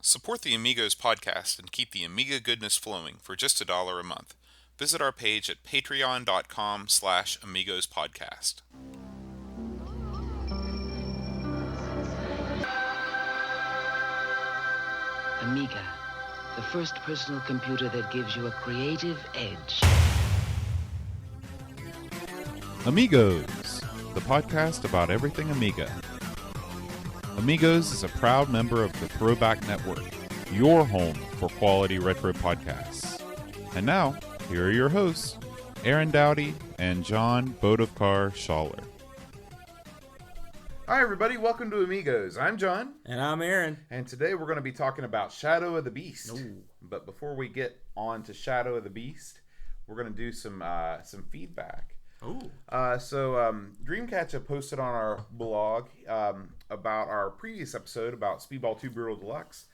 Support the Amigos podcast and keep the Amiga goodness flowing for just $1 a month. Visit our page at patreon.com/AmigosPodcast. Amiga, the first personal computer that gives you a creative edge. Amigos, the podcast about everything Amiga. Amigos is a proud member of the Throwback Network, your home for quality retro podcasts. And now, here are your hosts, Aaron Dowdy and John Bodovkar Schaller. Hi everybody, welcome to Amigos. I'm John. And I'm Aaron. And today we're going to be talking about Shadow of the Beast. Ooh. But before we get on to Shadow of the Beast, we're going to do some feedback. Ooh. Dreamcatcher posted on our blog about our previous episode about Speedball 2 Brutal Deluxe.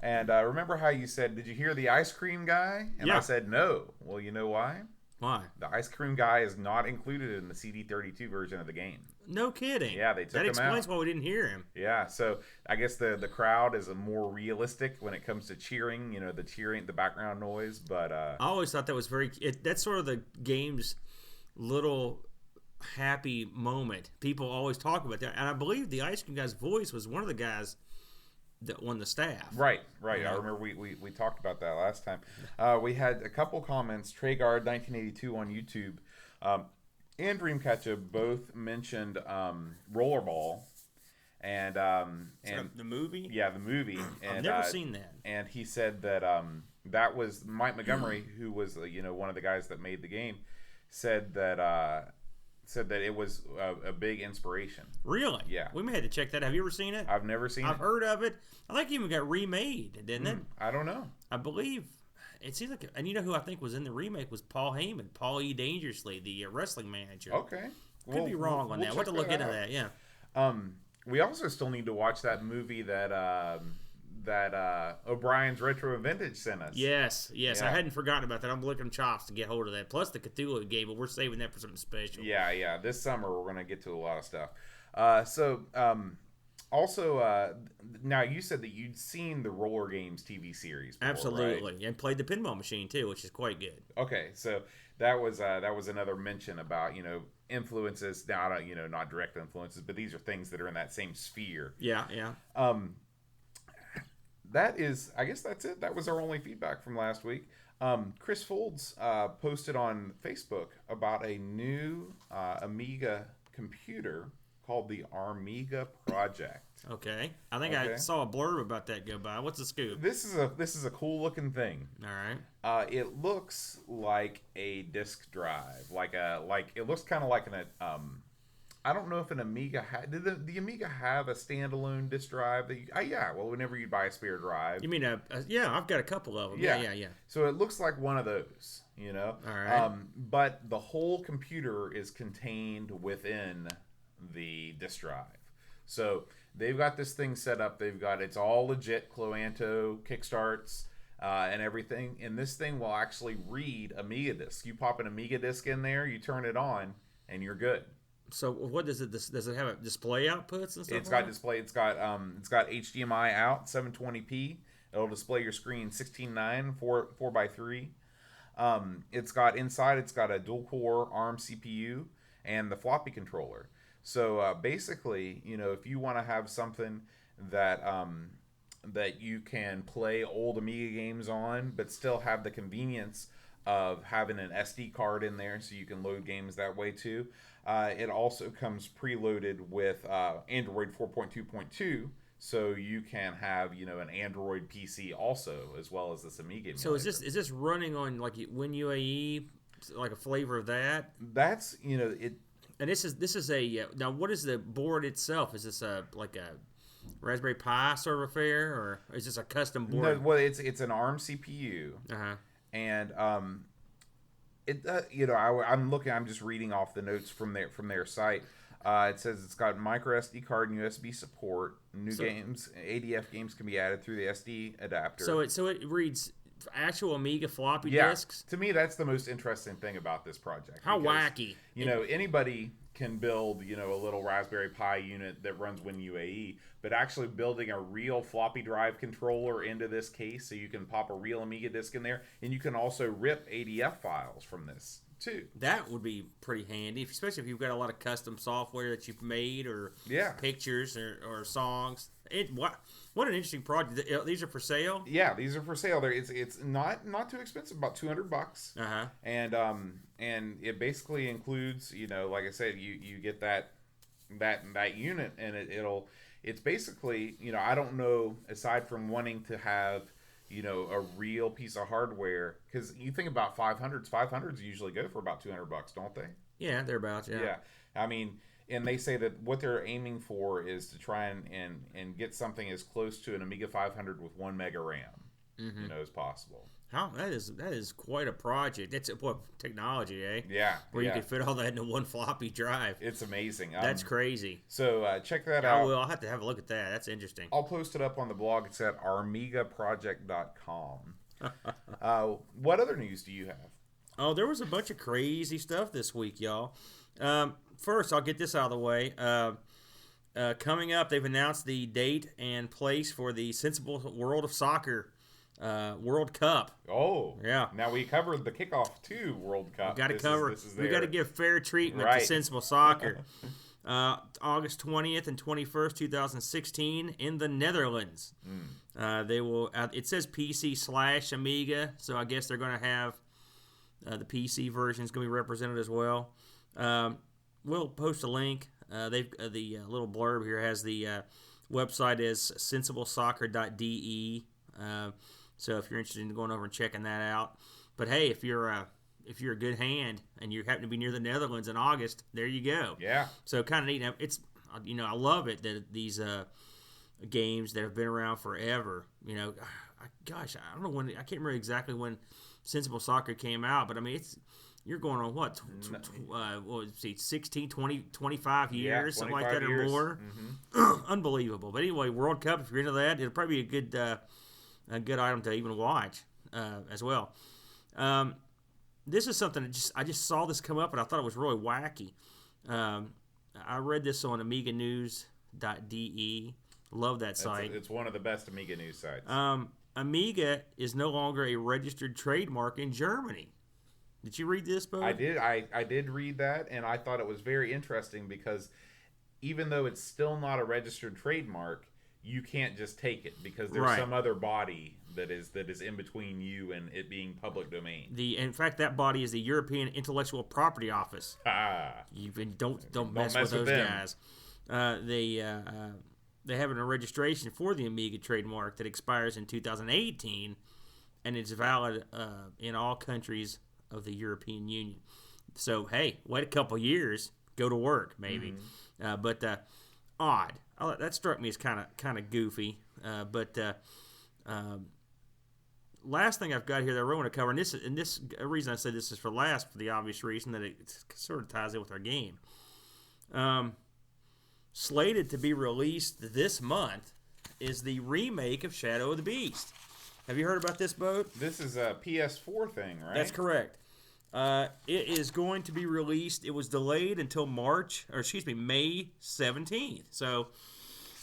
And remember how you said, did you hear the ice cream guy? And Yeah. I said no. Well, you know why? Why? The ice cream guy is not included in the CD32 version of the game. No kidding. Yeah, they took that him explains out. why we didn't hear him. Yeah, so I guess the crowd is a more realistic when it comes to cheering, you know, the background noise, but I always thought that was that's sort of the game's little happy moment. People always talk about that. And I believe the ice cream guy's voice was one of the guys that won the staff. Right. Yeah. I remember we talked about that last time. We had a couple comments. Treyguard 1982 on YouTube and Dreamcatcher both mentioned Rollerball and The movie? yeah, the movie. And, I've never seen that. And he said that that was Mike Montgomery, who was one of the guys that made the game, said that it was a big inspiration. Really? Yeah. We may have to check that. Have you ever seen it? I've never seen I've it. heard of it. I think it even got remade, didn't it? I don't know. I believe it seems like, and you know who I think was in the remake was Paul Heyman, Paul E. Dangerously, the wrestling manager. Okay. Could be wrong on that. We'll have to look into that. Yeah. We also still need to watch that movie that O'Brien's Retro and Vintage sent us. Yes. Yeah. I hadn't forgotten about that. I'm looking chops to get hold of that. Plus the Cthulhu game, but we're saving that for something special. Yeah. This summer we're gonna get to a lot of stuff. Now you said that you'd seen the Roller Games TV series before, Absolutely, right? and played the pinball machine too, which is quite good. Okay, so that was another mention about influences, not direct influences, but these are things that are in that same sphere. Yeah. That is, I guess that's it. That was our only feedback from last week. Chris Folds posted on Facebook about a new Amiga computer called the Amiga Project. Okay. I think I saw a blurb about that go by. What's the scoop? This is a cool looking thing. All right. It looks like a disk drive, it looks kind of like I don't know if an Amiga did the Amiga have a standalone disk drive that whenever you buy a spare drive. You mean I've got a couple of them. Yeah. So it looks like one of those, All right. but the whole computer is contained within the disk drive. So they've got this thing set up. It's all legit, Cloanto, kickstarts, and everything. And this thing will actually read Amiga discs. You pop an Amiga disc in there, you turn it on, and you're good. So what does it have? A display outputs and stuff? It's got display. It's got HDMI out, 720p. It'll display your screen 16:9, 4:3. It's got a dual core ARM CPU and the floppy controller. So basically, if you want to have something that you can play old Amiga games on, but still have the convenience of having an SD card in there so you can load games that way too. It also comes preloaded with Android 4.2.2, so you can have an Android PC also, as well as this Amiga. So is this running on like WinUAE, like a flavor of that? That's it. And this is a now. What is the board itself? Is this like a Raspberry Pi sort of affair, or is this a custom board? No, well, it's an ARM CPU, and I'm just reading off the notes from their site. It says it's got micro SD card and USB support. Games, ADF games can be added through the SD adapter. So it reads actual Amiga floppy Yeah, disks. to me, that's the most interesting thing about this project. How because, wacky! Anybody can build, a little Raspberry Pi unit that runs WinUAE, but actually building a real floppy drive controller into this case so you can pop a real Amiga disk in there, and you can also rip ADF files from this too. That would be pretty handy, especially if you've got a lot of custom software that you've made, or pictures or songs. What an interesting project. These are for sale? Yeah, these are for sale. It's not too expensive, about $200. And it basically includes, like I said, you get that unit, and it's basically, I don't know, aside from wanting to have, a real piece of hardware, because you think about 500s usually go for about $200, don't they? Yeah, thereabouts. Yeah. I mean, and they say that what they're aiming for is to try and get something as close to an Amiga 500 with 1 mega RAM, as possible. That is quite a project. That's what technology, eh? Yeah. Where you can fit all that into one floppy drive. It's amazing. That's crazy. So check that out. I will. I'll have to have a look at that. That's interesting. I'll post it up on the blog. It's at armigaproject.com. What other news do you have? Oh, there was a bunch of crazy stuff this week, y'all. First, I'll get this out of the way. Coming up, they've announced the date and place for the Sensible World of Soccer World Cup. Oh, yeah. Now we covered the kickoff to World Cup. We got to give fair treatment to Sensible Soccer. August 20th and 21st, 2016, in the Netherlands. They will. It says PC/Amiga, so I guess they're going to have the PC version is going to be represented as well. We'll post a link. The little blurb here has the website is sensiblesoccer.de. So if you're interested in going over and checking that out, but hey, if you're a good hand and you happen to be near the Netherlands in August, there you go. Yeah. So kind of neat. It's I love it that these games that have been around forever. I don't know when. I can't remember exactly when Sensible Soccer came out, but I mean you're going on what, 16, 20, 25 years, something like that, years. Or more. Unbelievable. But anyway, World Cup, if you're into that, it'll probably be a good item to even watch as well. This is something I just saw this come up, and I thought it was really wacky. I read this on AmigaNews.de. Love that site. It's one of the best Amiga news sites. Amiga is no longer a registered trademark in Germany. Did you read this, Bo? I did. I did read that, and I thought it was very interesting because even though it's still not a registered trademark, you can't just take it because there's some other body that is in between you and it being public domain. In fact, that body is the European Intellectual Property Office. Don't mess with those guys. They have a registration for the Amiga trademark that expires in 2018, and it's valid in all countries of the European Union. So hey, wait a couple years, go to work maybe. But odd. That struck me as kind of goofy. But last thing I've got here that I really want to cover, and this reason I say this is for last for the obvious reason that it sort of ties in with our game. Slated to be released this month is the remake of Shadow of the Beast. Have you heard about this, Boat? This is a PS4 thing, right? That's correct. It is going to be released. It was delayed until May 17th. So,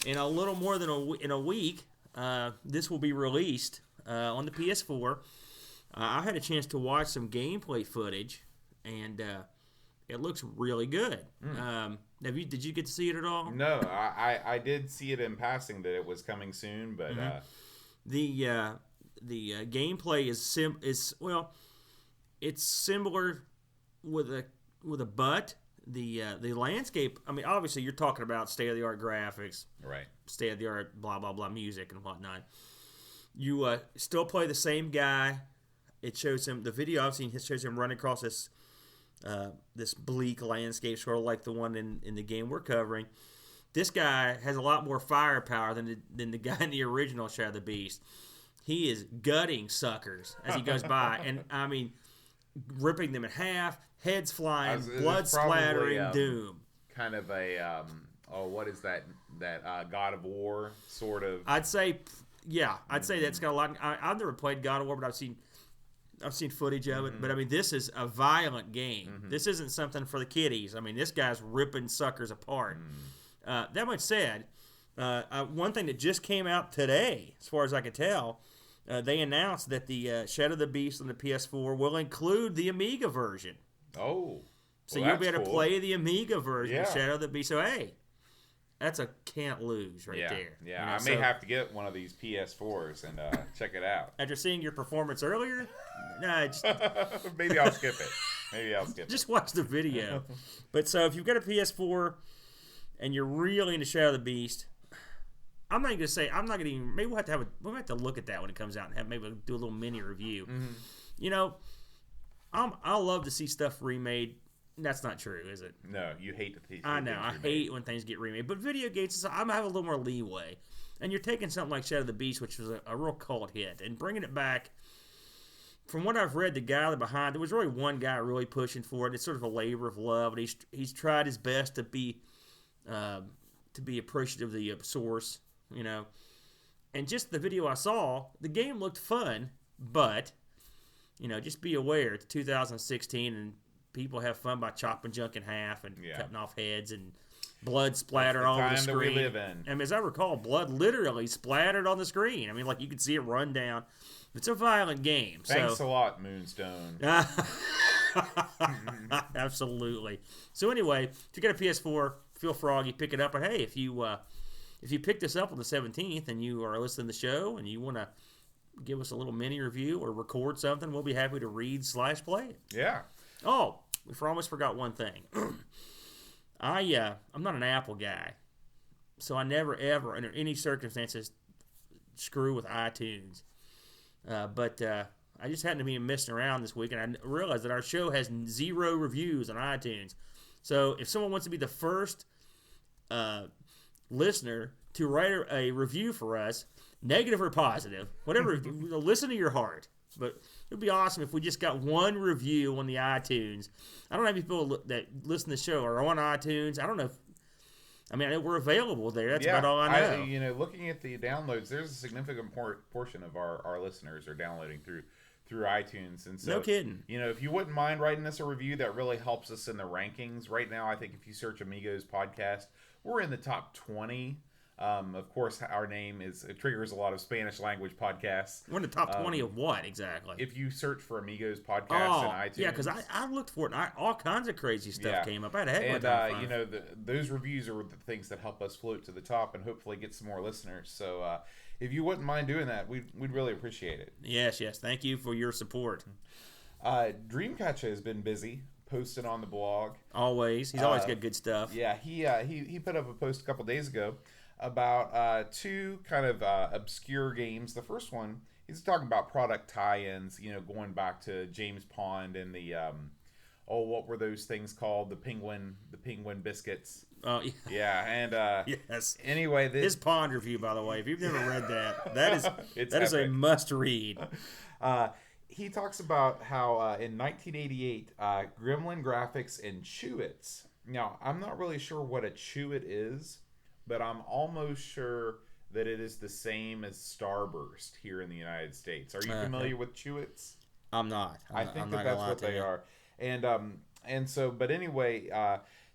in a little more than a week, this will be released on the PS4. I had a chance to watch some gameplay footage, and it looks really good. Did you get to see it at all? No, I did see it in passing that it was coming soon, but the gameplay is it's similar with a but the landscape. I mean, obviously you're talking about state of the art graphics, right? State of the art blah blah blah music and whatnot. You still play the same guy. It shows him the video I've seen. It shows him running across this bleak landscape, sort of like the one in the game we're covering. This guy has a lot more firepower than the guy in the original Shadow of the Beast. He is gutting suckers as he goes by, and I mean, ripping them in half, heads flying, blood splattering, doom. Kind of a what is that God of War sort of? I'd say that's got a lot. I've never played God of War, but I've seen I've seen footage of it, but I mean, this is a violent game. This isn't something for the kiddies. I mean, this guy's ripping suckers apart. That much said, one thing that just came out today, as far as I can tell, they announced that the Shadow of the Beast on the PS4 will include the Amiga version. Oh. So well, you'll be able to cool. play the Amiga version of Yeah. Shadow of the Beast. So, hey, that's a can't lose right Yeah, there. yeah. You know, I may so have to get one of these PS4s and check it out. after seeing your performance earlier, nah, Maybe I'll skip it. Maybe I'll skip just watch the video. But so if you've got a PS4 and you're really into Shadow of the Beast, I'm not going to even, maybe we'll have to look at that when it comes out and maybe do a little mini review. You know, I love to see stuff remade. That's not true, is it? No, you hate to see. I know. I hate when things get remade. But video games, I'm have a little more leeway. And you're taking something like Shadow of the Beast, which was a real cult hit, and bringing it back. From what I've read, the guy behind, there was really one guy really pushing for it. It's sort of a labor of love, and he's tried his best to be appreciative of the source, you know. And just the video I saw, the game looked fun, but you know, just be aware it's 2016 and people have fun by chopping junk in half and cutting off heads and blood splatter all over the screen. Time that we live in. And as I recall, blood literally splattered on the screen. I mean, like you could see it run down. It's a violent game. Thanks a lot, Moonstone. Absolutely. So anyway, if you got a PS4, feel froggy, pick it up. And hey, if you pick this up on the 17th and you are listening to the show and you want to give us a little mini review or record something, we'll be happy to read/play it. Yeah. Oh, we almost forgot one thing. I'm not an Apple guy, so I never ever under any circumstances screw with iTunes. But I just happened to be messing around this week, and I realized that our show has 0 reviews on iTunes. So if someone wants to be the first listener to write a review for us, negative or positive, whatever, listen to your heart. But it would be awesome if we just got one review on the iTunes. I don't know how many people that listen to the show are on iTunes. I don't know if, I mean, we're available there. That's about all I know. You know, looking at the downloads, there's a significant portion of our listeners are downloading through iTunes. And so, no kidding. You know, if you wouldn't mind writing us a review, that really helps us in the rankings. Right now, I think if you search Amigos podcast, we're in the top 20. Of course, our name it triggers a lot of Spanish language podcasts. We're in the top 20 of what exactly? If you search for Amigos podcast in iTunes. Yeah, because I looked for it and all kinds of crazy stuff came up. I had a heck of a time finding you know, those reviews are the things that help us float to the top and hopefully get some more listeners. So if you wouldn't mind doing that, we'd really appreciate it. Yes. Thank you for your support. Dreamcatcher has been busy posting on the blog. Always. He's always got good stuff. Yeah, he put up a post a couple days ago about 2 kind of obscure games. The first one, he's talking about product tie-ins, you know, going back to James Pond and the what were those things called? The penguin biscuits. Oh, yeah, and yes. Anyway, his Pond review, by the way, if you've never read that is a must read. He talks about how in 1988, Gremlin Graphics and Chewits. Now, I'm not really sure what a Chewit is, but I'm almost sure that it is the same as Starburst here in the United States. Are you familiar with Chewits? I'm not. I think that's what they are. And so, but anyway,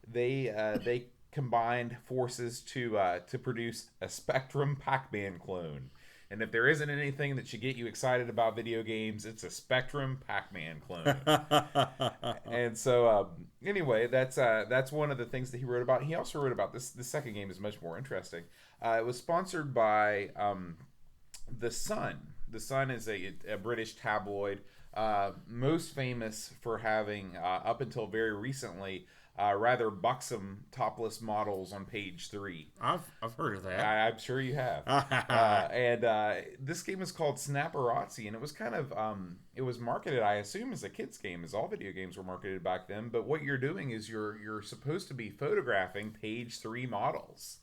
they combined forces to produce a Spectrum Pac-Man clone. And if there isn't anything that should get you excited about video games, it's a Spectrum Pac-Man clone. And so, anyway, that's one of the things that he wrote about. He also wrote about this. The second game is much more interesting. It was sponsored by The Sun. The Sun is a British tabloid, most famous for having, up until very recently, rather buxom topless models on page 3. I've heard of that. I'm sure you have. And this game is called Snapperazzi, and it was kind of it was marketed, I assume, as a kids game, as all video games were marketed back then. But what you're doing is you're supposed to be photographing page 3 models,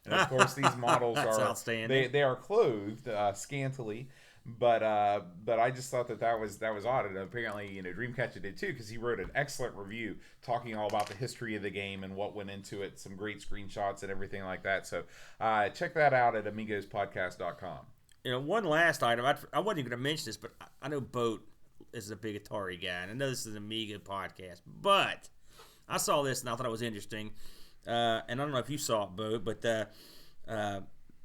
and of course these models That's are outstanding. They are clothed scantily. But I just thought that was odd, and apparently, you know, Dreamcatcher did too, because he wrote an excellent review talking all about the history of the game and what went into it, some great screenshots and everything like that. So check that out at amigospodcast.com. You know, one last item. I wasn't even going to mention this, but I know Boat is a big Atari guy, and I know this is an Amiga podcast, but I saw this and I thought it was interesting. And I don't know if you saw it, Bo, but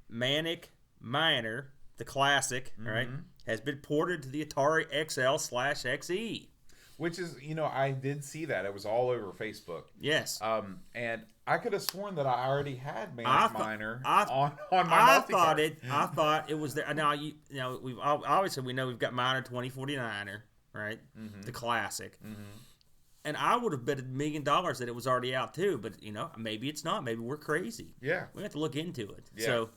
Manic Miner, the classic, right, has been ported to the Atari XL/XE. Which is, I did see that. It was all over Facebook. Yes. And I could have sworn that I already had Manic Miner on my multi-card. I thought it was there. Now, we've obviously we know we've got Miner 2049er, right? The classic. And I would have bet $1 million that it was already out too, but maybe it's not. Maybe we're crazy. Yeah. We have to look into it. Yeah. So,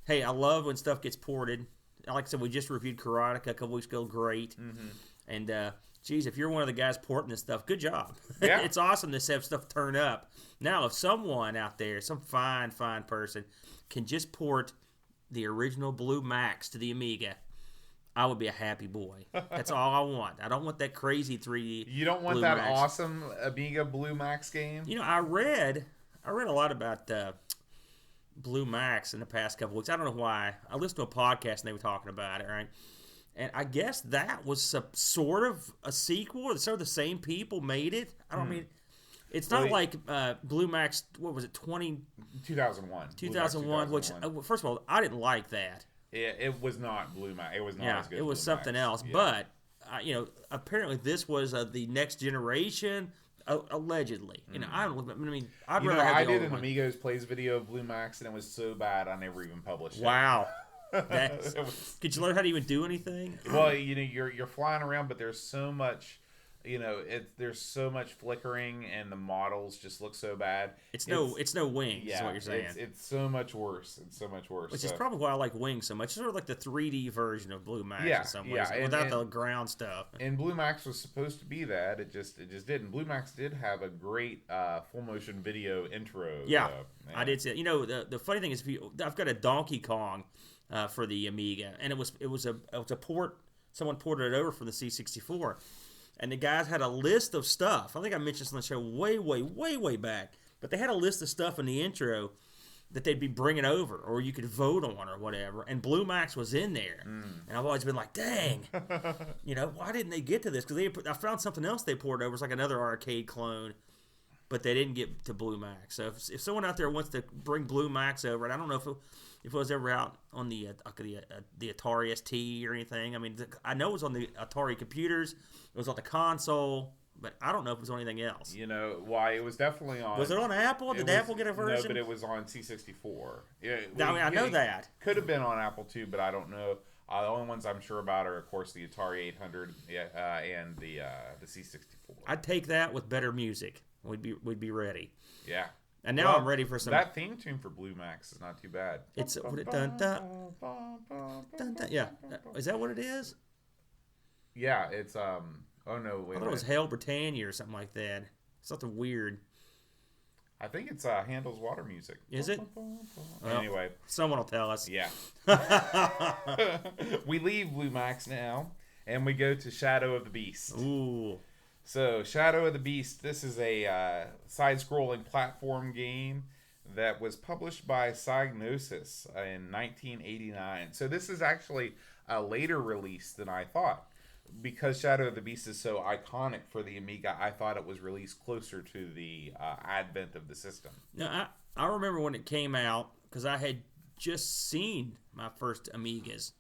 hey, I love when stuff gets ported. Like I said, we just reviewed Karateka a couple weeks ago. Great. And geez, if you're one of the guys porting this stuff, good job. Yeah. It's awesome to have stuff turn up. Now, if someone out there, some fine person, can just port the original Blue Max to the Amiga, I would be a happy boy. That's all I want. I don't want that crazy 3D. You don't want Blue that Max. awesome Amiga Blue Max game? I read a lot about Blue Max in the past couple weeks. I don't know why. I listened to a podcast and they were talking about it, right? And I guess that was sort of a sequel. Sort of the same people made it. I don't mean, it's not like Blue Max. What was it? 2001. 2001. Which first of all, I didn't like that. It was not Blue Max. It was not as good. It was Blue something Max. else. Yeah. But apparently this was the next generation. Allegedly, I don't. I mean, I'd rather have I the did old an one. Amigos Plays video of Blue Max, and it was so bad I never even published it. Wow. It was- Could you learn how to even do anything? Well, you're flying around, but there's so much, there's so much flickering, and the models just look so bad. It's no wings. Yeah, is what you're saying. it's so much worse. It's so much worse. Which is probably why I like Wings so much. It's sort of like the 3D version of Blue Max Yeah, in some yeah, ways, without the ground stuff. And Blue Max was supposed to be that. It just didn't. Blue Max did have a great full motion video intro. Yeah, I did see it. The funny thing is, I've got a Donkey Kong for the Amiga, and it was a port. Someone ported it over from the C64. And the guys had a list of stuff. I think I mentioned this on the show way back. But they had a list of stuff in the intro that they'd be bringing over, or you could vote on, or whatever. And Blue Max was in there. And I've always been like, dang, why didn't they get to this? Because I found something else they poured over. It's like another arcade clone, but they didn't get to Blue Max. So if someone out there wants to bring Blue Max over, and I don't know if it was ever out on the Atari ST or anything. I mean, I know it was on the Atari computers. It was on the console, but I don't know if it was on anything else. Why it was definitely on. Was it on Apple? Did Apple get a version? No, but it was on C64. I know that. Could have been on Apple too, but I don't know. The only ones I'm sure about are, of course, the Atari 800 and the C64. I'd take that with better music. We'd be ready. Yeah. And now I'm ready for some. That theme tune for Blue Max is not too bad. It's dun dun dun dun. Yeah, is that what it is? Yeah, it's Oh no, wait. I thought it was Hail Britannia or something like that. Something weird. I think it's Handel's Water Music. Is it? Anyway, someone will tell us. Yeah. We leave Blue Max now, and we go to Shadow of the Beast. Ooh. So, Shadow of the Beast, this is a side-scrolling platform game that was published by Psygnosis in 1989. So, this is actually a later release than I thought. Because Shadow of the Beast is so iconic for the Amiga, I thought it was released closer to the advent of the system. Now, I remember when it came out, because I had just seen my first Amigas,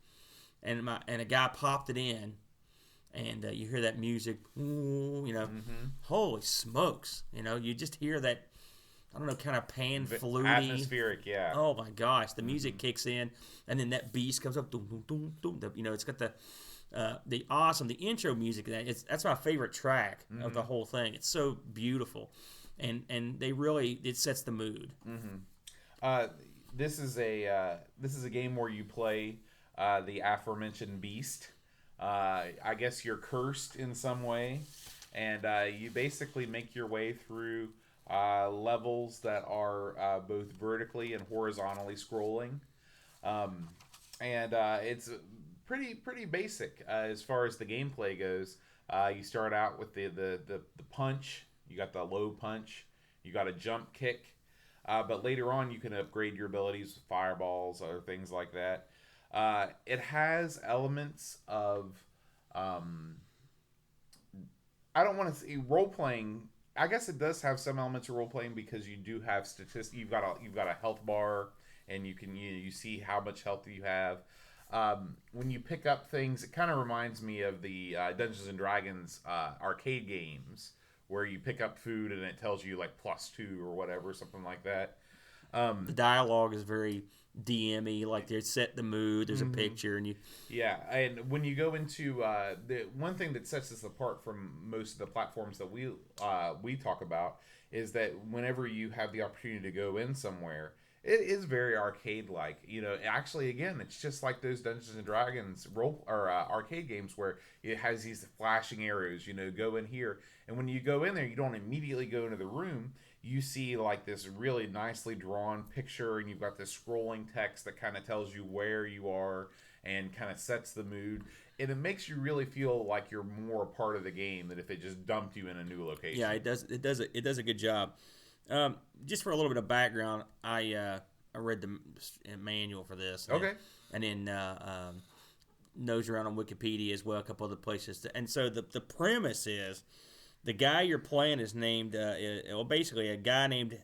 and a guy popped it in. And you hear that music, holy smokes. You just hear that, I don't know, kind of pan-fluty. Atmospheric, yeah. Oh, my gosh. The music kicks in, and then that beast comes up. Doom, doom, doom, doom. It's got the intro music. That's my favorite track of the whole thing. It's so beautiful. And it sets the mood. This is a game where you play the aforementioned beast. I guess you're cursed in some way, and you basically make your way through levels that are both vertically and horizontally scrolling, and it's pretty basic as far as the gameplay goes. You start out with the punch. You got the low punch. You got a jump kick, but later on you can upgrade your abilities with fireballs or things like that. It has elements of I don't want to see role playing. I guess it does have some elements of role playing because you do have statistics. You've got a health bar, and you see how much health you have. When you pick up things, it kind of reminds me of the Dungeons and Dragons arcade games where you pick up food and it tells you like +2 or whatever, something like that. The dialogue is very DM-y, like they set the mood. There's a picture, and you. Yeah, and when you go into the one thing that sets this apart from most of the platforms that we talk about is that whenever you have the opportunity to go in somewhere, it is very arcade-like. Actually, again, it's just like those Dungeons and Dragons arcade games where it has these flashing arrows. Go in here, and when you go in there, you don't immediately go into the room. You see like this really nicely drawn picture, and you've got this scrolling text that kind of tells you where you are and kind of sets the mood. And it makes you really feel like you're more a part of the game than if it just dumped you in a new location. Yeah, it does a good job. Just for a little bit of background, I read the manual for this. Okay. And then nosed around on Wikipedia as well, a couple other places. And so the premise is the guy you're playing is named, basically a guy named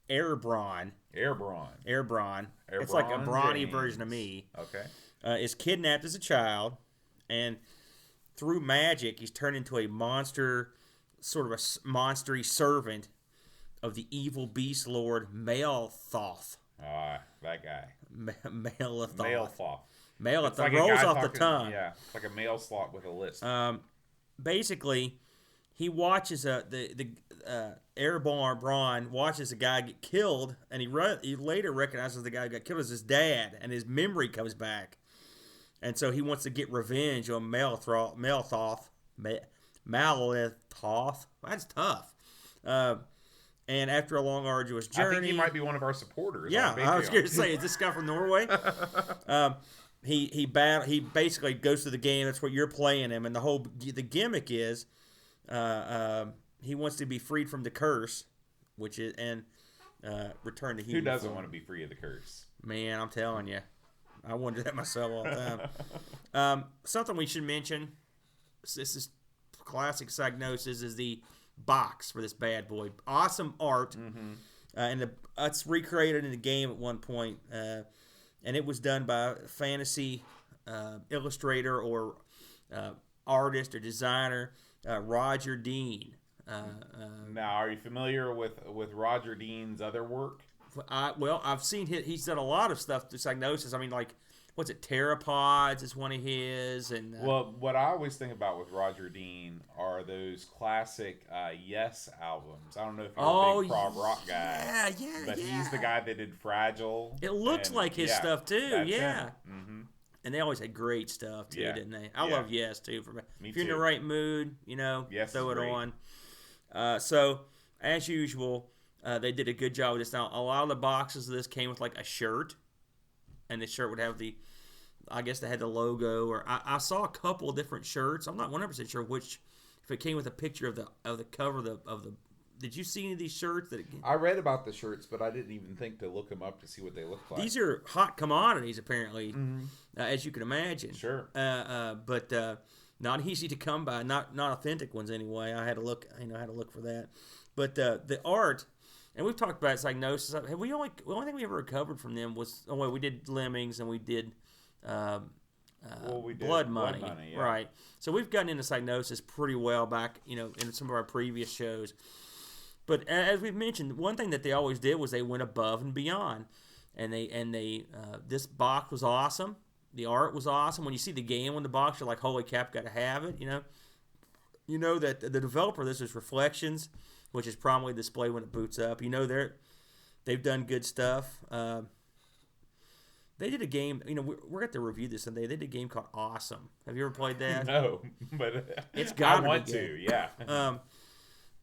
Erebron. It's like a brawny version of me. Okay. Is kidnapped as a child, and through magic, he's turned into a monster, sort of a monstery servant of the evil beast lord Malthoth. That guy. Malthoth. It's like rolls off the tongue. Yeah, it's like a mail slot with a list. Basically, he watches the Erebron watches a guy get killed, and he later recognizes the guy who got killed as his dad, and his memory comes back, and so he wants to get revenge on Malthoth. That's tough. And after a long, arduous journey, I think he might be one of our supporters. Yeah, I was going to say, is this guy from Norway? He basically goes through the game. That's what you're playing him, and the gimmick is, he wants to be freed from the curse, return to human. Who doesn't form. want to be free of the curse? Man, I'm telling you, I wonder that myself all the time. Something we should mention. This is classic Psygnosis, is the box for this bad boy. Awesome art, and it's recreated in the game at one point, and it was done by a fantasy illustrator or artist or designer, Roger Dean. Now, are you familiar with Roger Dean's other work? I've seen he's done a lot of stuff to Psygnosis. I mean, like, what's it? Pteropods is one of his, and what I always think about with Roger Dean are those classic Yes albums. I don't know if you're a big prog rock guy, but he's the guy that did Fragile. It looks like his stuff too. Yeah. Mm-hmm. And they always had great stuff too, didn't they? I love Yes too. If you're in the right mood, Yes, throw it great. on. So as usual, they did a good job with this. Now, a lot of the boxes of this came with like a shirt, and the shirt would have I guess they had the logo, or I saw a couple of different shirts. I'm not 100% sure which, if it came with a picture of the cover of the. Did you see any of these shirts? I read about the shirts, but I didn't even think to look them up to see what they look like. These are hot commodities, apparently, as you can imagine. Sure. But not easy to come by. Not authentic ones anyway. I had to look. I had to look for that. But the art, and we've talked about Psygnosis. The only thing we ever recovered from them was we did Lemmings and we did. We did Blood Money, yeah. Right? So we've gotten into Psygnosis pretty well back, in some of our previous shows. But as we've mentioned, one thing that they always did was they went above and beyond, and they this box was awesome. The art was awesome. When you see the game on the box, you're like, "Holy cap, got to have it!" You know that the developer of this is Reflections, which is probably displayed when it boots up. They've done good stuff. They did a game, we're going to review this someday. They did a game called Awesome. Have you ever played that? No, but it's got I want to, yeah.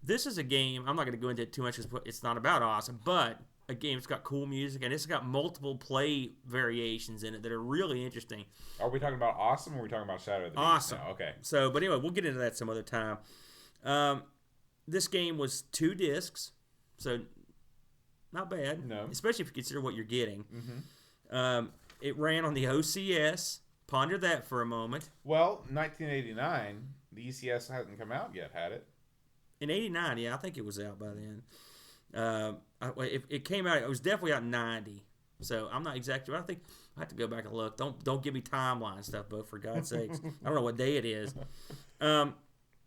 This is a game, I'm not going to go into it too much because it's not about Awesome, but a game that's got cool music, and it's got multiple play variations in it that are really interesting. Are we talking about Awesome, or are we talking about Shadow of the Beast? Awesome. No, okay. So, but anyway, we'll get into that some other time. This game was 2 discs, so not bad. No. Especially if you consider what you're getting. Mm-hmm. It ran on the OCS. Ponder that for a moment. Well, 1989, The ECS hadn't come out yet, had it? In '89, yeah, I think it was out by then. It came out. It was definitely out in '90. So I'm not exactly. I think I have to go back and look. Don't give me timeline stuff, Bo. For God's sakes, I don't know what day it is.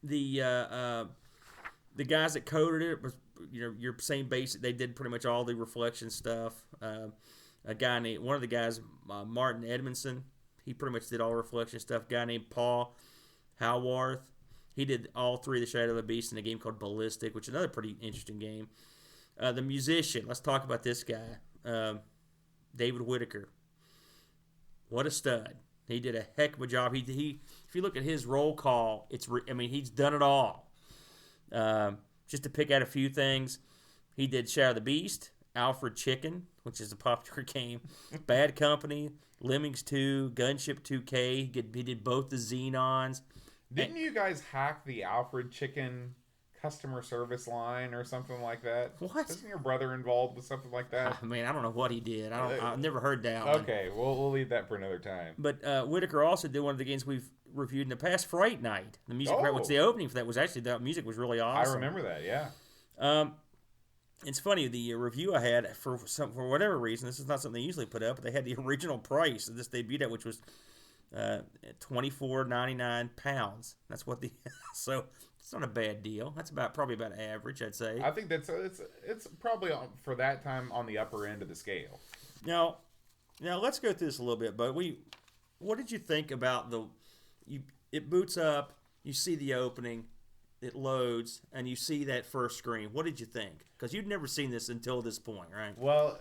The guys that coded it was your same basic. They did pretty much all the reflection stuff. One of the guys, Martin Edmondson, he pretty much did all reflection stuff. A guy named Paul Howarth, he did all three of the Shadow of the Beast in a game called Ballistic, which is another pretty interesting game. The musician, let's talk about this guy, David Whitaker. What a stud! He did a heck of a job. He if you look at his roll call, he's done it all. Just to pick out a few things, he did Shadow of the Beast, Alfred Chicken, which is a popular game, Bad Company, Lemmings 2, Gunship 2K. He did both the Xenons. Didn't you guys hack the Alfred Chicken customer service line or something like that? What? Isn't your brother involved with something like that? I mean, I don't know what he did. I've never heard that one. Okay, we'll leave that for another time. But Whitaker also did one of the games we've reviewed in the past, Fright Night. The music, which the opening for that was actually, the music was really awesome. I remember that, yeah. It's funny, the review I had, for whatever reason, this is not something they usually put up, but they had the original price of this debuted at, which was £24.99. That's what so it's not a bad deal. That's probably about average, I'd say. I think it's probably for that time on the upper end of the scale. Now let's go through this a little bit. But what did you think about it boots up, you see the opening, it loads, and you see that first screen. What did you think? Because you'd never seen this until this point, right? Well,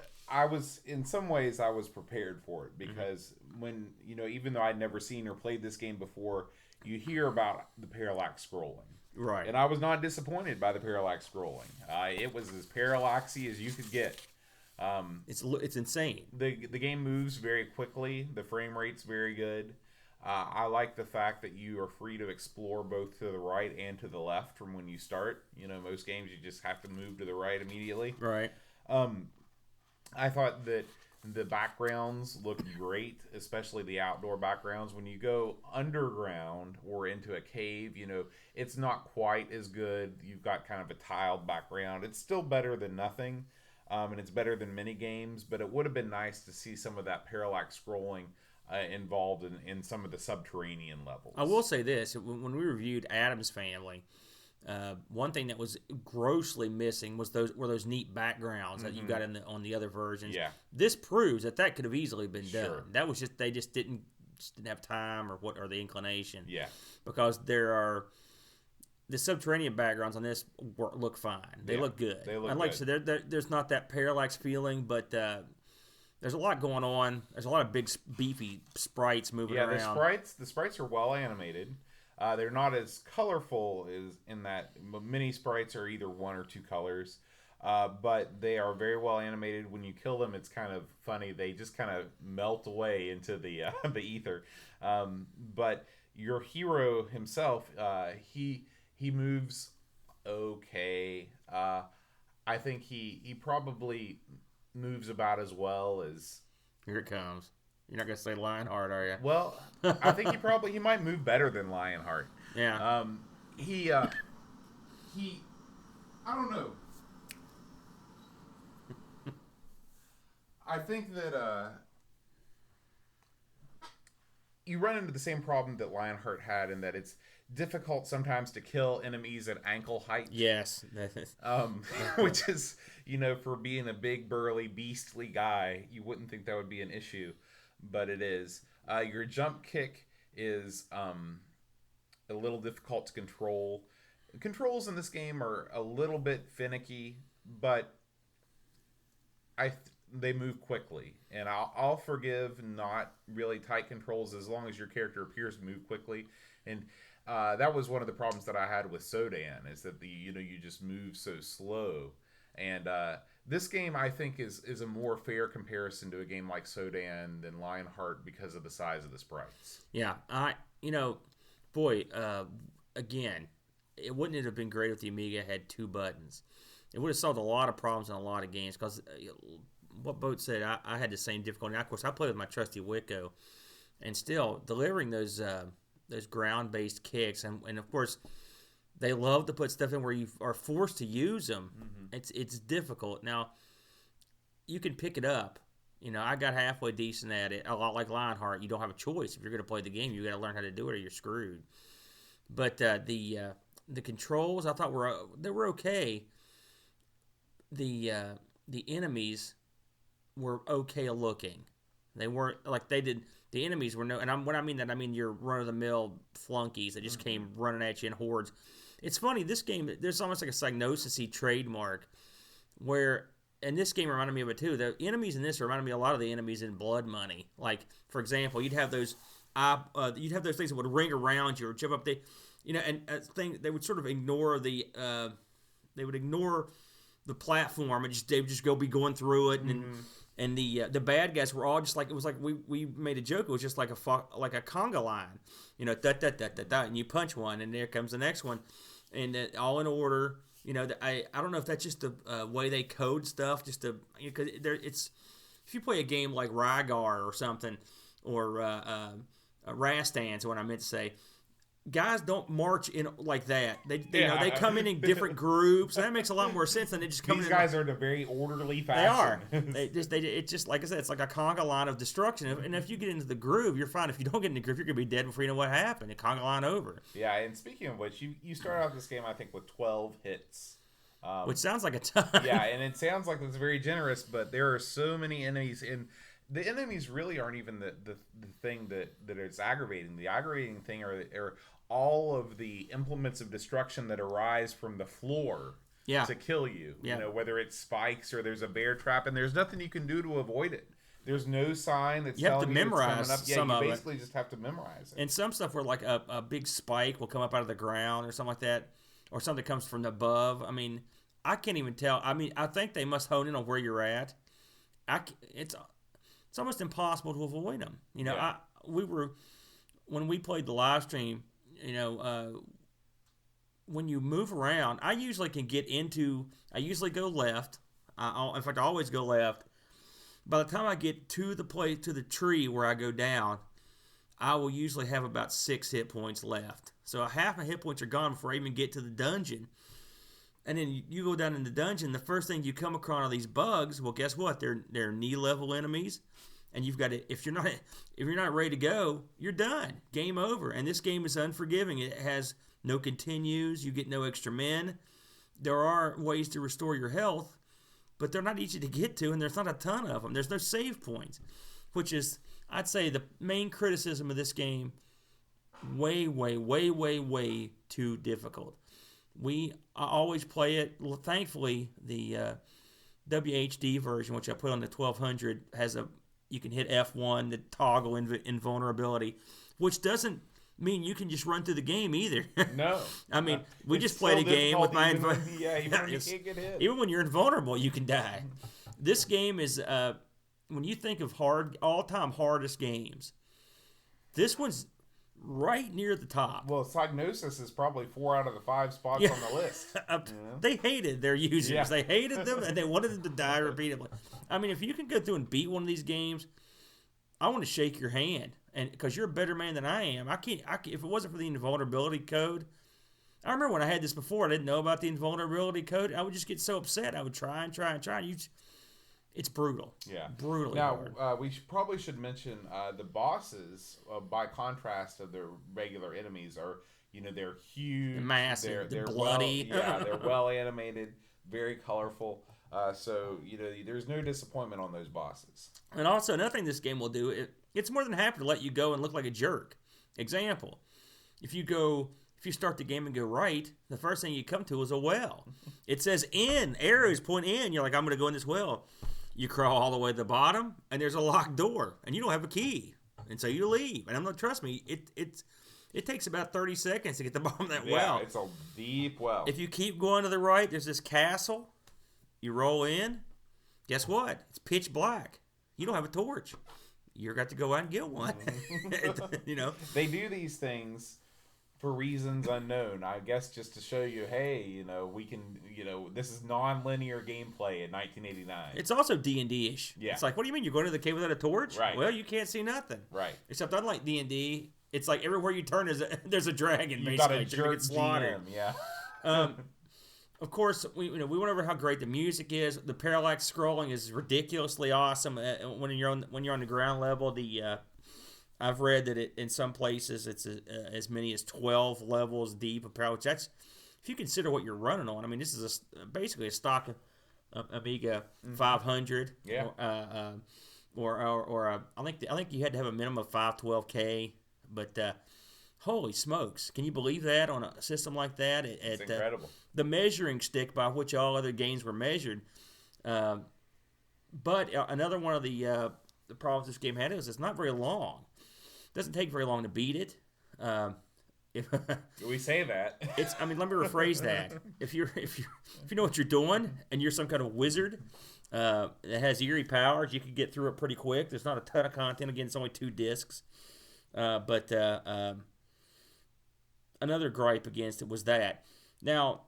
in some ways I was prepared for it, because when, even though I'd never seen or played this game before, you hear about the parallax scrolling. Right. And I was not disappointed by the parallax scrolling. It was as parallaxy as you could get. It's insane. The game moves very quickly. The frame rate's very good. I like the fact that you are free to explore both to the right and to the left from when you start. Most games you just have to move to the right immediately. Right. I thought that the backgrounds looked great, especially the outdoor backgrounds. When you go underground or into a cave, it's not quite as good. You've got kind of a tiled background. It's still better than nothing, and it's better than many games, but it would have been nice to see some of that parallax scrolling involved in some of the subterranean levels. I will say this: when we reviewed Addams Family, one thing that was grossly missing was those neat backgrounds that you got on the other versions. Yeah. This proves that could have easily been done. Sure. That was they just didn't have time or the inclination. Yeah. Because there are the subterranean backgrounds on this look fine. They look good. They look and like good. I said, there's not that parallax feeling, but there's a lot going on. There's a lot of big beefy sprites moving around. Yeah, the sprites are well animated. They're not as colorful as in that many sprites are either one or two colors, but they are very well animated. When you kill them, it's kind of funny. They just kind of melt away into the the ether. But your hero himself, he moves okay. I think he probably moves about as well as. Here it comes. You're not gonna say Lionheart, are you? Well, I think he might move better than Lionheart. Yeah. He I don't know. I think that you run into the same problem that Lionheart had, in that it's difficult sometimes to kill enemies at ankle height. Yes. Which is, for being a big, burly, beastly guy, you wouldn't think that would be an issue, but it is. Your jump kick is a little difficult to control. Controls in this game are a little bit finicky, but they move quickly, and I'll forgive not really tight controls as long as your character appears to move quickly. And that was one of the problems that I had with Sodan, is that you just move so slow. And this game, I think, is a more fair comparison to a game like Sodan than Lionheart because of the size of the sprites. Yeah, again, it wouldn't have been great if the Amiga had two buttons. It would have solved a lot of problems in a lot of games, because what Boat said, I had the same difficulty. Of course, I played with my trusty Wicco, and still delivering those those ground-based kicks, and of course, they love to put stuff in where you are forced to use them. It's difficult. Now, you can pick it up. I got halfway decent at it. A lot like Lionheart, you don't have a choice. If you're going to play the game, you got to learn how to do it, or you're screwed. But the controls, I thought were okay. The enemies were okay looking. They weren't like they did. The enemies were no, and when I mean that, I mean your run-of-the-mill flunkies that just came running at you in hordes. It's funny, this game, there's almost like a Psygnosis-y trademark where, and this game reminded me of it too, the enemies in this reminded me a lot of the enemies in Blood Money. Like, for example, you'd have those things that would ring around you or jump up there, and they would sort of ignore the platform and they would just be going through it, and the bad guys were all just like, it was like we made a joke, it was just like a conga line, da da da da da, and you punch one and there comes the next one, and all in order. I don't know if that's just the way they code stuff, just to, because it's, if you play a game like Rygar or something, or Rastans, what I meant to say, guys don't march in like that. They come in different groups. And that makes a lot more sense than they just come in. These guys are in a very orderly fashion. They are. It's just like I said. It's like a conga line of destruction. And if you get into the groove, you're fine. If you don't get in the groove, you're gonna be dead before you know what happened. A conga line over. Yeah. And speaking of which, you start out this game, I think, with 12 hits. Which sounds like a ton. Yeah, and it sounds like it's very generous, but there are so many enemies, and the enemies really aren't even the thing that it's aggravating. The aggravating thing are all of the implements of destruction that arise from the floor to kill you. Yeah. Whether it's spikes or there's a bear trap, and there's nothing you can do to avoid it. There's no sign that's telling you it's coming up. Yeah, you basically just have to memorize it. And some stuff where like a big spike will come up out of the ground or something like that, or something that comes from above. I mean, I can't even tell. I mean, I think they must hone in on where you're at. It's almost impossible to avoid them. When we played the live stream, when you move around, I usually can get into. I usually go left. In fact, I always go left. By the time I get to the tree where I go down, I will usually have about 6 hit points left. So half my hit points are gone before I even get to the dungeon. And then you go down in the dungeon. The first thing you come across are these bugs. Well, guess what? They're knee level enemies, and you've got to. If you're not ready to go, you're done. Game over. And this game is unforgiving. It has no continues. You get no extra men. There are ways to restore your health, but they're not easy to get to, and there's not a ton of them. There's no save points, which is, I'd say, the main criticism of this game. Way, way, way, way, way too difficult. I always play it. Thankfully, the WHD version, which I put on the 1200, you can hit F1 to toggle invulnerability, which doesn't mean you can just run through the game either. No. I mean, we just played a game with my invulnerability. Yeah, you can't get hit. Even when you're invulnerable, you can die. This game is, when you think of all-time hardest games, this one's right near the top. Well, Psygnosis is probably 4 out of the 5 spots on the list. They hated their users. Yeah. They hated them, and they wanted them to die repeatedly. I mean, if you can go through and beat one of these games, I want to shake your hand, and because you're a better man than I am. I can't. If it wasn't for the invulnerability code, I remember when I had this before. I didn't know about the invulnerability code. I would just get so upset. I would try and try and try. It's brutal. Yeah, brutally hard. Now, we probably should mention the bosses. By contrast of their regular enemies, are they're huge, massive, they're bloody. They're well animated, very colorful. So there's no disappointment on those bosses. And also another thing this game will do, it's more than happy to let you go and look like a jerk. Example: if you start the game and go right, the first thing you come to is a well. It says in, arrows point in. You're like, I'm going to go in this well. You crawl all the way to the bottom, and there's a locked door, and you don't have a key, and so you leave. And trust me, it takes about 30 seconds to get to the bottom of that well. Yeah, it's a deep well. If you keep going to the right, there's this castle. You roll in. Guess what? It's pitch black. You don't have a torch. You're got to go out and get one. They do these things for reasons unknown, I guess, just to show you, hey, we can, this is non-linear gameplay in 1989. It's also D&D-ish. Yeah. It's like, what do you mean you're going to the cave without a torch? Right. Well, you can't see nothing. Right. Except unlike D&D, It's like everywhere you turn, there's a dragon. You Basically, got a to get jerk slaughtered. GM, yeah. Of course, we went over how great the music is. The parallax scrolling is ridiculously awesome. When you're on the ground level, I've read that in some places it's as many as 12 levels deep of parallax. That's if you consider what you're running on. I mean, this is basically a stock Amiga 500. Yeah. Or I think you had to have a minimum of 512K, but holy smokes, can you believe that on a system like that? It's incredible. The measuring stick by which all other games were measured. But another one of the problems this game had is it's not very long. It doesn't take very long to beat it. We say that. Let me rephrase that. If you know what you're doing and you're some kind of wizard that has eerie powers, you can get through it pretty quick. There's not a ton of content. Again, it's only 2 discs. But another gripe against it was that. Now,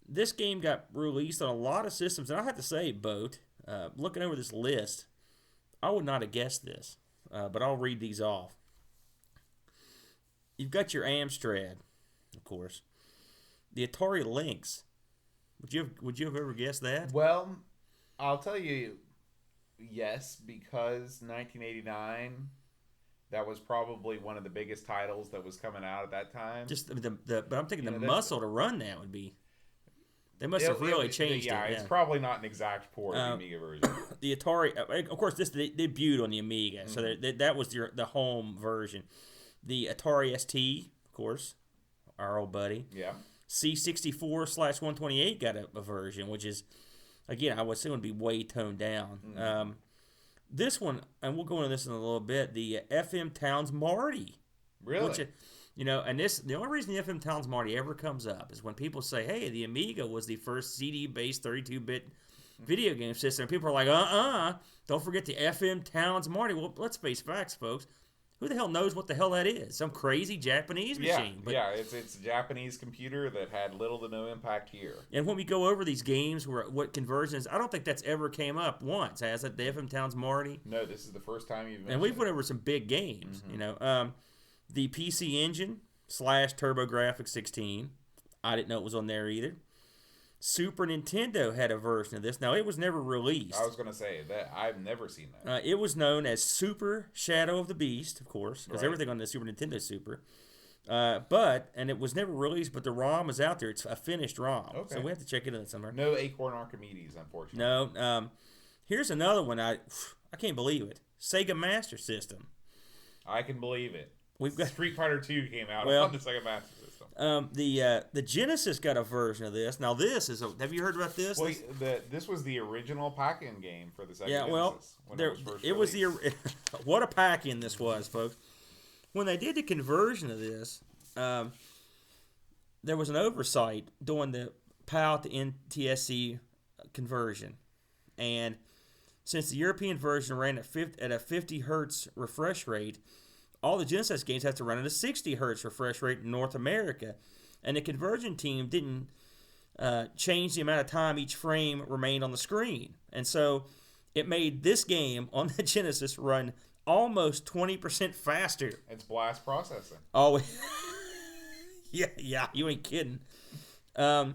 this game got released on a lot of systems, and I have to say, Boat, looking over this list, I would not have guessed this, but I'll read these off. You've got your Amstrad, of course. The Atari Lynx. Would you have ever guessed that? Well, I'll tell you, yes, because 1989, that was probably one of the biggest titles that was coming out at that time. But I'm thinking the muscle to run that would be. They must have really changed it. Yeah, it's probably not an exact port of the Amiga version. The Atari, of course, this debuted on the Amiga, so that was the home version. The Atari ST, of course, our old buddy. Yeah. C64/128 got a version, which is, again, I would assume would be way toned down. This one, and we'll go into this in a little bit, the FM Towns Marty. Really? Which, and the only reason the FM Towns Marty ever comes up is when people say, hey, the Amiga was the first CD-based 32-bit video game system. People are like, don't forget the FM Towns Marty. Well, let's face facts, folks. Who the hell knows what the hell that is? Some crazy Japanese machine. It's a Japanese computer that had little to no impact here. And when we go over these games, what conversions, I don't think that's ever came up once, has it? The FM Towns Marty? No, this is the first time you've mentioned And we've went over some big games, the PC Engine / TurboGrafx 16. I didn't know it was on there either. Super Nintendo had a version of this. Now, it was never released. I was going to say that I've never seen that. It was known as Super Shadow of the Beast, of course, because everything on the Super Nintendo is Super. And it was never released, but the ROM is out there. It's a finished ROM. Okay. So we have to check into that somewhere. No Acorn Archimedes, unfortunately. No. Here's another one. I can't believe it. Sega Master System. I can believe it. We've got Street Fighter 2 came out on the Sega Master System. The Genesis got a version of this. Now this is have you heard about this? Well, this was the original pack-in game for the Sega Genesis. Yeah, well, what a pack-in this was, folks. When they did the conversion of this, there was an oversight doing the PAL to NTSC conversion, and since the European version ran at a 50 hertz refresh rate, all the Genesis games have to run at a 60 hertz refresh rate in North America. And the conversion team didn't change the amount of time each frame remained on the screen. And so it made this game on the Genesis run almost 20% faster. It's blast processing. Oh, yeah, you ain't kidding. No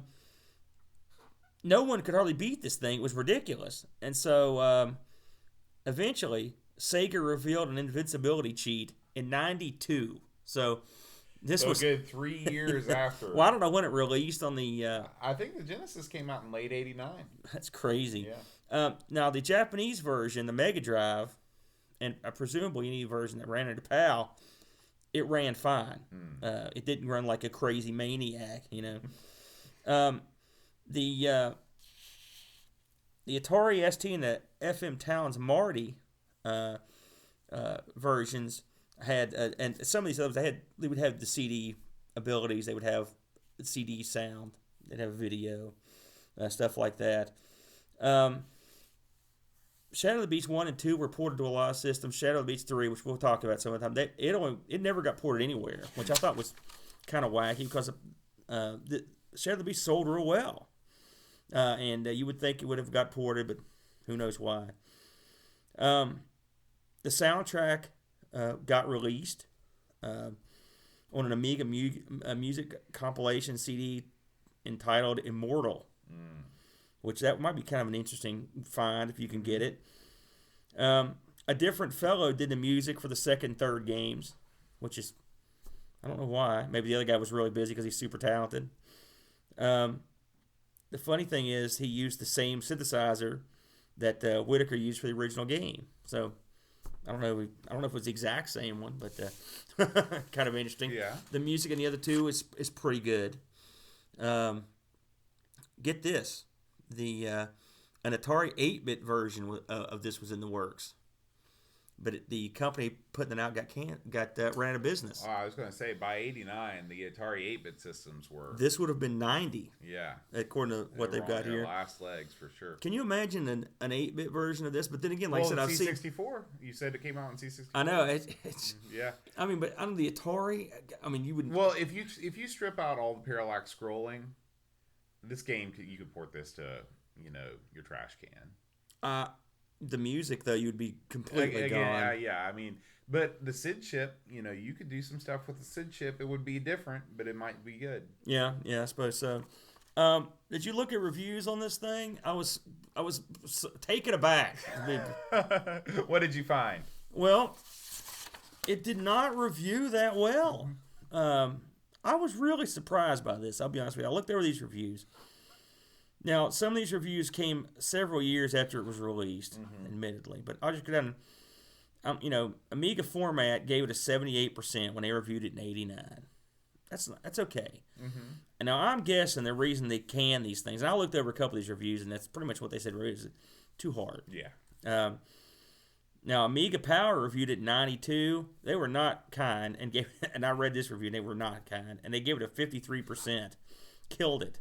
one could hardly beat this thing. It was ridiculous. And so eventually, Sega revealed an invincibility cheat in 92. So this was a good 3 years after. Well, I don't know when it released on the. I think the Genesis came out in late '89. That's crazy. Yeah. Now the Japanese version, the Mega Drive, and presumably any version that ran into PAL, it ran fine. It didn't run like a crazy maniac, The Atari ST and the FM Towns Marty versions had, and some of these others, they would have the CD abilities. They would have the CD sound. They'd have video, stuff like that. Shadow of the Beast 1 and 2 were ported to a lot of systems. Shadow of the Beast 3, which we'll talk about some of the time, it never got ported anywhere, which I thought was kind of wacky because the Shadow of the Beast sold real well. And you would think it would have got ported, but who knows why. The soundtrack got released. on an Amiga music compilation CD entitled Immortal, which that might be kind of an interesting find if you can get it. A different fellow did the music for the second and third games, which is, I don't know why. Maybe the other guy was really busy because he's super talented. The funny thing is he used the same synthesizer that Whitaker used for the original game. So I don't know if it was the exact same one, but kind of interesting. Yeah. The music in the other two is pretty good. Get this, an Atari 8-bit version of this was in the works, but the company putting it out got ran out of business. Oh, I was going to say, by 89, the Atari 8-bit systems were... This would have been 90. Yeah. According to what they've got here. Last legs, for sure. Can you imagine an 8-bit version of this? But then again, like I said, I've seen... C64. You said it came out in C64. I know. It's yeah. I mean, but on the Atari, I mean, you would... Well, if you strip out all the parallax scrolling, this game, you could port this to, your trash can. The music, though, you'd be completely gone. Yeah, I mean, but the SID chip, you could do some stuff with the SID chip. It would be different, but it might be good. Yeah, I suppose so. Did you look at reviews on this thing? I was taken aback. What did you find? Well, it did not review that well. I was really surprised by this. I'll be honest with you. I looked over these reviews. Now, some of these reviews came several years after it was released, admittedly. But I'll just go down. Amiga Format gave it a 78% when they reviewed it in 89. That's okay. And now I'm guessing the reason they can these things, and I looked over a couple of these reviews, and that's pretty much what they said, is too hard. Yeah. Now, Amiga Power reviewed it 92. They were not kind, and I read this review, and they were not kind, and they gave it a 53%. Killed it.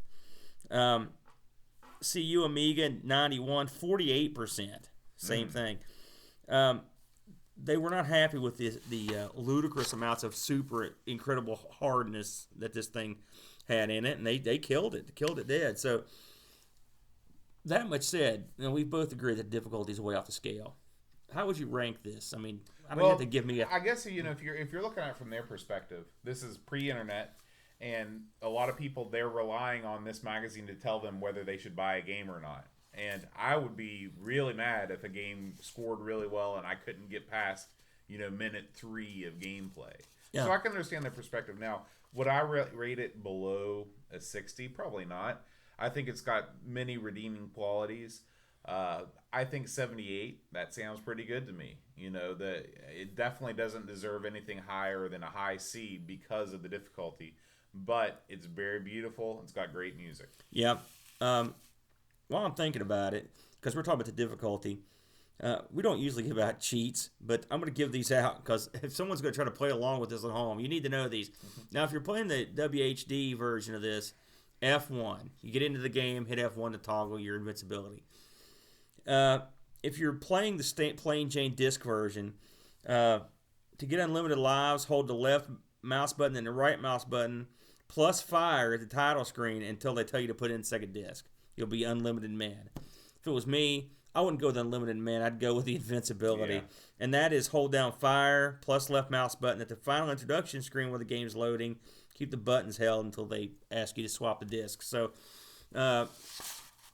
CU Amiga 91, 48%. Same thing. They were not happy with the ludicrous amounts of super incredible hardness that this thing had in it, and they killed it dead. So that much said, we both agree that difficulty is way off the scale. How would you rank this? I mean, I don't have to give me I guess if you're looking at it from their perspective, this is pre-internet, and a lot of people, they're relying on this magazine to tell them whether they should buy a game or not. And I would be really mad if a game scored really well and I couldn't get past, minute 3 of gameplay. Yeah. So I can understand their perspective. Now, would I rate it below a 60? Probably not. I think it's got many redeeming qualities. I think 78, that sounds pretty good to me. It definitely doesn't deserve anything higher than a high C because of the difficulty. But it's very beautiful. It's got great music. Yeah. While I'm thinking about it, because we're talking about the difficulty, we don't usually give out cheats, but I'm going to give these out because if someone's going to try to play along with this at home, you need to know these. Now, if you're playing the WHD version of this, F1. You get into the game, hit F1 to toggle your invincibility. If you're playing the plain Jane disc version, to get unlimited lives, hold the left mouse button and the right mouse button, plus fire at the title screen until they tell you to put in second disc. You'll be unlimited man. If it was me, I wouldn't go with unlimited man. I'd go with the invincibility. Yeah. And that is hold down fire, plus left mouse button at the final introduction screen where the game's loading. Keep the buttons held until they ask you to swap the disc. So,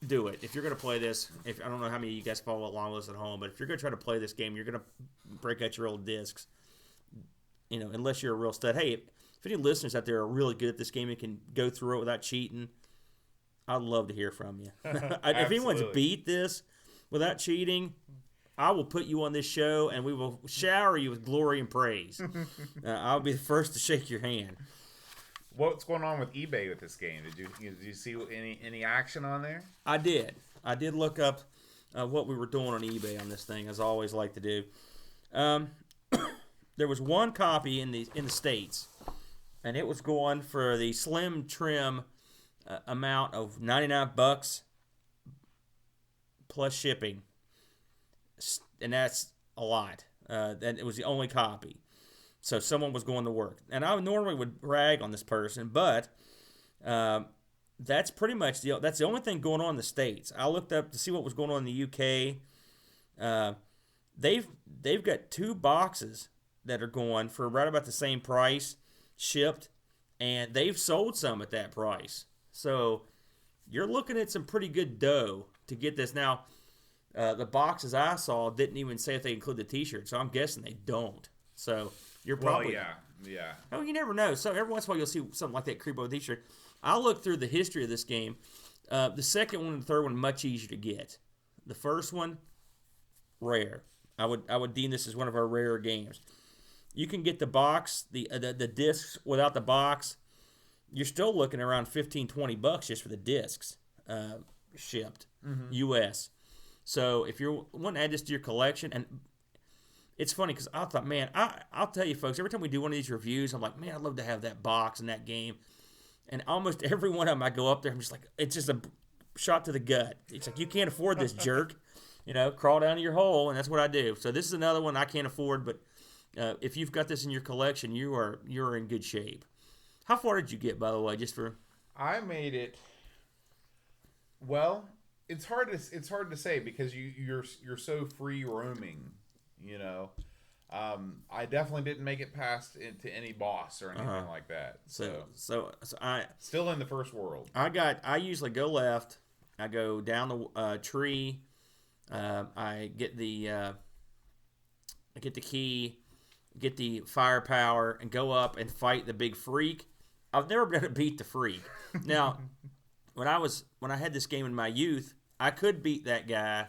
do it. If you're going to play this, I don't know how many of you guys follow along with us at home, but if you're going to try to play this game, you're going to break out your old discs. Unless you're a real stud. Hey, if any listeners out there are really good at this game and can go through it without cheating, I'd love to hear from you. If anyone's beat this without cheating, I will put you on this show and we will shower you with glory and praise. I'll be the first to shake your hand. What's going on with eBay with this game? Did you see any action on there? I did look up what we were doing on eBay on this thing, as I always like to do. There was one copy in the States, and it was going for the slim trim amount of $99 plus shipping, and that's a lot. That it was the only copy. So someone was going to work. And I normally would rag on this person, but that's pretty much that's the only thing going on in the States. I looked up to see what was going on in the UK. They've got 2 boxes that are going for right about the same price shipped, and they've sold some at that price. So you're looking at some pretty good dough to get this. Now, the boxes I saw didn't even say if they include the T-shirt, so I'm guessing they don't. So you're probably yeah. Oh, you never know. So every once in a while you'll see something like that creep over the T-shirt. I'll look through the history of this game. The second one and the third one much easier to get. The first one, rare. I would deem this as one of our rarer games. You can get the box, the discs without the box. You're still looking around $15-$20 just for the discs shipped, U.S. So if you're wanting to add this to your collection, and it's funny because I thought, man, I'll tell you folks, every time we do one of these reviews, I'm like, man, I'd love to have that box and that game. And almost every one of them, I go up there, I'm just like, it's just a shot to the gut. It's like, you can't afford this, jerk. Crawl down to your hole, and that's what I do. So this is another one I can't afford, but if you've got this in your collection, you're in good shape. How far did you get, by the way, just for... I made it... Well, it's hard to say because you're so free roaming, I definitely didn't make it past into any boss or anything like that. So I still in the first world. I usually go left. I go down the tree. I get the key, get the firepower, and go up and fight the big freak. I've never been able to beat the freak. Now, when I had this game in my youth, I could beat that guy,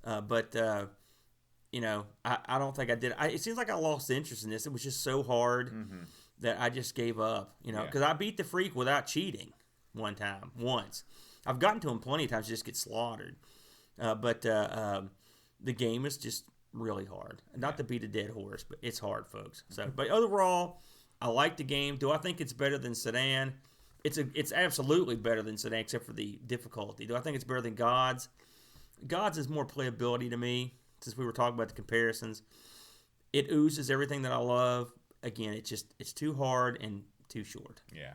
but I don't think I did. It seems like I lost interest in this. It was just so hard that I just gave up. Because I beat the freak without cheating once. I've gotten to him plenty of times to just get slaughtered. But the game is just really hard. Not to beat a dead horse, but it's hard, folks. So, but overall, I like the game. Do I think it's better than Sedan? It's absolutely better than Sedan, except for the difficulty. Do I think it's better than Gods? Gods is more playability to me, since we were talking about the comparisons. It oozes everything that I love. Again, it's too hard and too short. Yeah.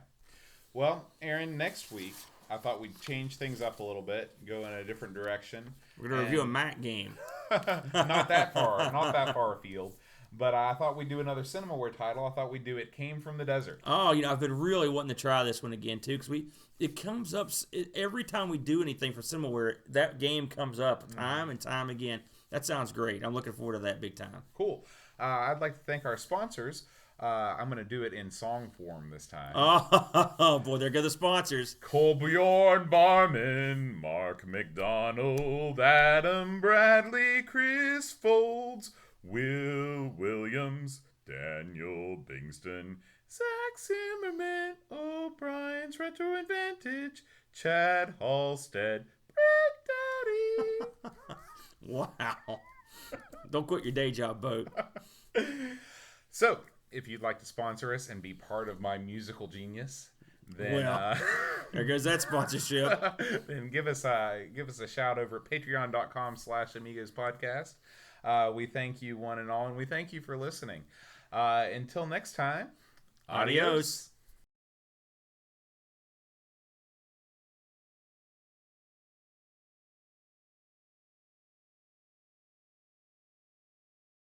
Well, Aaron, next week, I thought we'd change things up a little bit, go in a different direction. We're going to review a Mac game. not that far afield. But I thought we'd do another Cinemaware title. I thought we'd do It Came from the Desert. Oh, I've been really wanting to try this one again, too, because it comes up every time we do anything for Cinemaware, that game comes up time and time again. That sounds great. I'm looking forward to that big time. Cool. I'd like to thank our sponsors. I'm going to do it in song form this time. Oh, boy, there go the sponsors. Colbjorn Barman, Mark McDonald, Adam Bradley, Chris Folds, Will Williams, Daniel Bingston, Zach Zimmerman, O'Brien's Retro Advantage, Chad Halstead, Brett Dowdy. Wow. Don't quit your day job, Boat. So, if you'd like to sponsor us and be part of my musical genius, then there goes that sponsorship. Then give us a shout over at patreon.com/Amigos podcast. We thank you one and all, and we thank you for listening. Until next time, Adios.